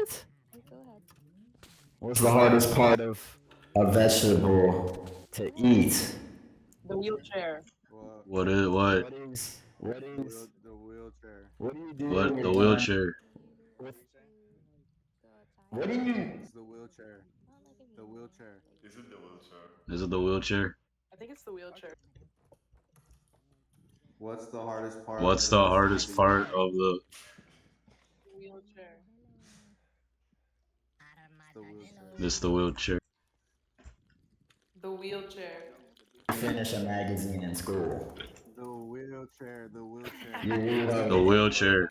Go ahead. What's the hardest part of a vegetable to eat? The wheelchair. What is what? The wheelchair. What do you do when What you're the done wheelchair? with, The what do tire. you, It's the wheelchair. Not like if The you wheelchair. Is it the wheelchair? Is it the wheelchair? I think it's the wheelchair. What's the hardest part of What's the the vegetable hardest to part eat? of the? The wheelchair. It's the wheelchair. This the wheelchair. The wheelchair. finish a magazine in school? The wheelchair. The wheelchair. You read The a, wheelchair.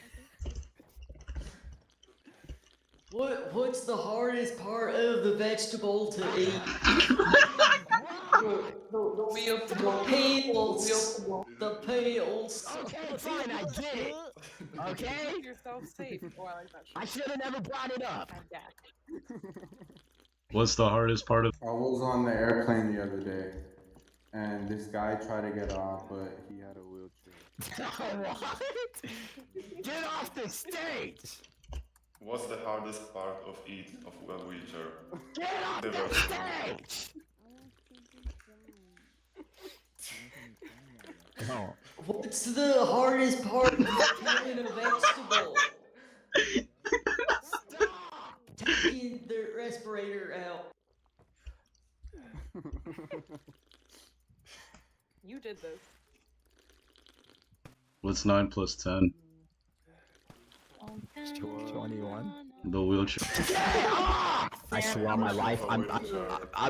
What's the hardest part of the vegetable to eat? The wheelchair. Peels. The peels. okay, fine, I get it. Okay? Keep yourself safe. Oh, I like that shit. I should have never brought it up. I'm back. What's the hardest part of? I was on the airplane the other day, and this guy tried to get off, but he had a wheelchair. What? Get off the stage! What's the hardest part of it of a wheelchair? Get off The the vegetable. stage! No. What's the hardest part of killing a vegetable? Stop! Taking the respirator out. You did this. What's 9 plus 10? 21. The wheelchair. I swear on my life, I'm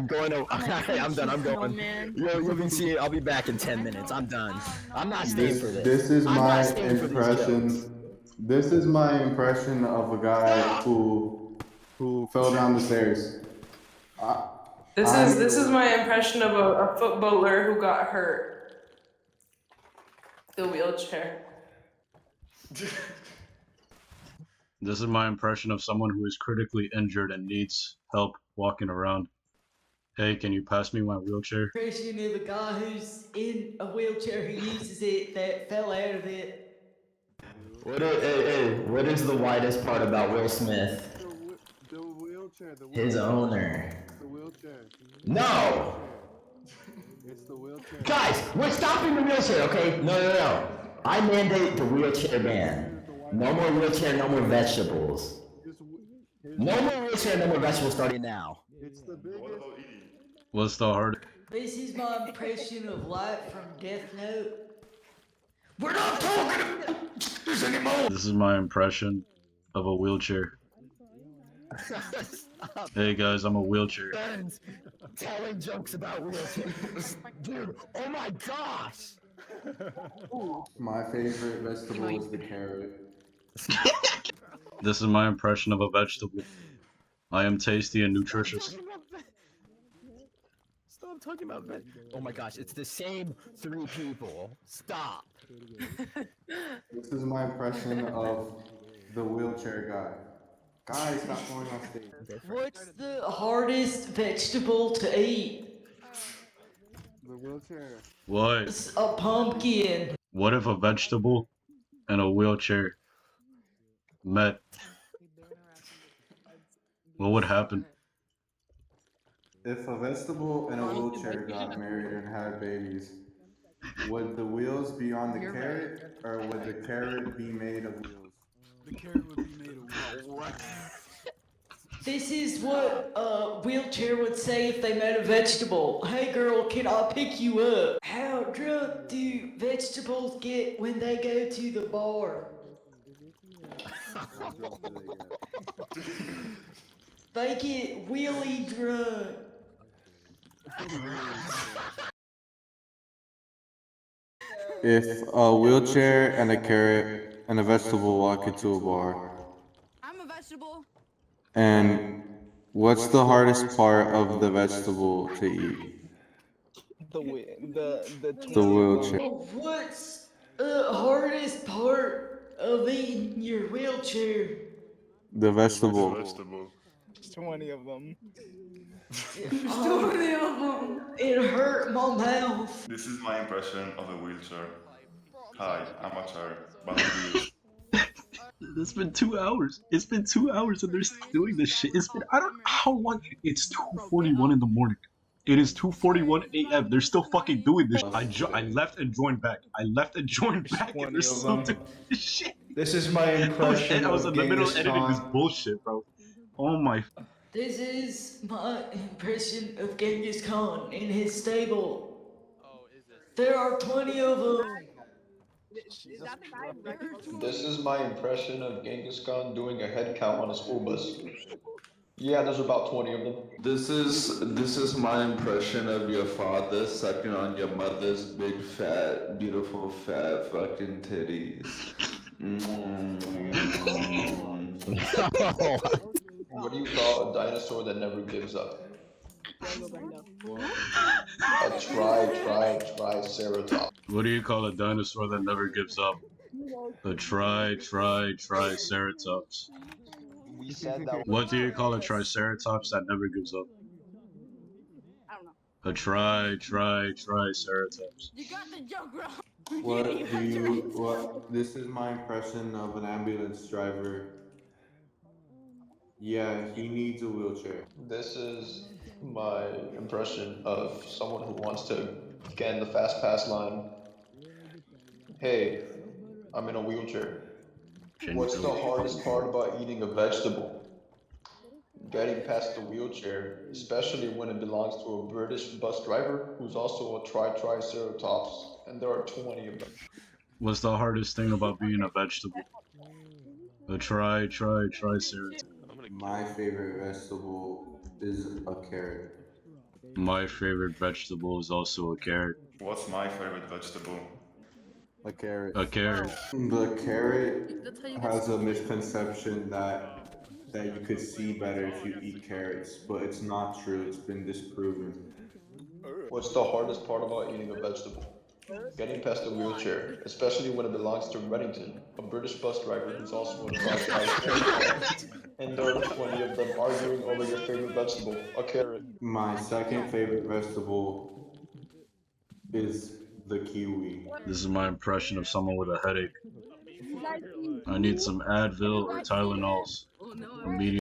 going to. I'm done. I'm going. You'll be seeing. I'll be back in 10 minutes. I'm done. I'm not staying for this. This is I'm my not staying for these jokes. impression. This is my impression of a guy who fell down the stairs. This is my impression of a footballer who got hurt. The wheelchair. This is my impression of someone who is critically injured and needs help walking around. Hey, can you pass me my wheelchair? Impression of a guy who's in a wheelchair who uses it that fell out of it. What is the widest part about Will Smith? The wheelchair. The His owner. The wheelchair. No! It's the wheelchair. Guys, we're stopping the wheelchair, okay? No. I mandate the wheelchair ban. No more wheelchair, no more vegetables. No more wheelchair, no more vegetables starting now. It's the What biggest. about eating? What's the hard? This is my impression of Light from Death Note. We're not talking about this anymore! This is my impression of a wheelchair. Hey guys, I'm a wheelchair. Friends, telling jokes about wheelchairs. Dude, oh my gosh! My favorite vegetable is the carrot. This is my impression of a vegetable. I am tasty and nutritious. Stop talking about that. Oh my gosh, it's the same 3 people. Stop. This is my impression of the wheelchair guy. Guys, stop going on stage. What's the hardest vegetable to eat? The wheelchair. What? It's a pumpkin. What if a vegetable and a wheelchair met? What would happen? If a vegetable and a wheelchair got married and had babies, would the wheels be on the carrot, or would the carrot be made of wheels? The carrot would be made of wood. This is what a wheelchair would say if they met a vegetable. Hey girl, can I pick you up? How drunk do vegetables get when they go to the bar? They get wheelie drunk. If a wheelchair and a carrot and a vegetable walk into a bar, I'm a vegetable. and what's the hardest part of the vegetable to eat? The wheelchair. What's the hardest part of eating your wheelchair? The vegetable. Vegetable. 20 of them. It hurt my mouth. This is my impression of a wheelchair. Hi, I'm a chair, but on wheels. It's been 2 hours. It's been 2 hours and they're still doing this shit. It's been, I don't know how long. It's 2:41 in the morning. It is 2:41 a.m. They're still fucking doing this. I left and joined back. I left and joined back and they're still doing this shit. This is my impression I was of in the middle of Genghis editing this Khan. bullshit, bro. Oh my. This is my impression of Genghis Khan in his stable. There are 20 of them. This is my impression of Genghis Khan doing a head count on a school bus. Yeah, there's about 20 of them. This is my impression of your father sucking on your mother's big fat, beautiful fat fucking titties. What do you call a dinosaur that never gives up? A triceratops. What do you call a dinosaur that never gives up? A triceratops. We said that. What do you call a triceratops that never gives up? I don't know. A triceratops. You got the joke wrong. This is my impression of an ambulance driver. Yeah, he needs a wheelchair. This is my impression of someone who wants to get in the fast pass line. Hey, I'm in a wheelchair. What's the hardest part about eating a vegetable? Getting past the wheelchair, especially when it belongs to a British bus driver who's also a triceratops, and there are 20 of them. What's the hardest thing about being a vegetable? A triceratops. My favorite vegetable is a carrot. My favorite vegetable is also a carrot. What's my favorite vegetable? A carrot. A carrot. The carrot has a misconception that you could see better if you eat carrots, but it's not true. It's been disproven. What's the hardest part about eating a vegetable? Getting past the wheelchair, especially when it belongs to Reddington, a British bus driver who's also a triceratops. And there are 20 of them arguing over your favorite vegetable, a carrot. My second favorite vegetable is the kiwi. This is my impression of someone with a headache. I need some Advil or Tylenols. Immediately.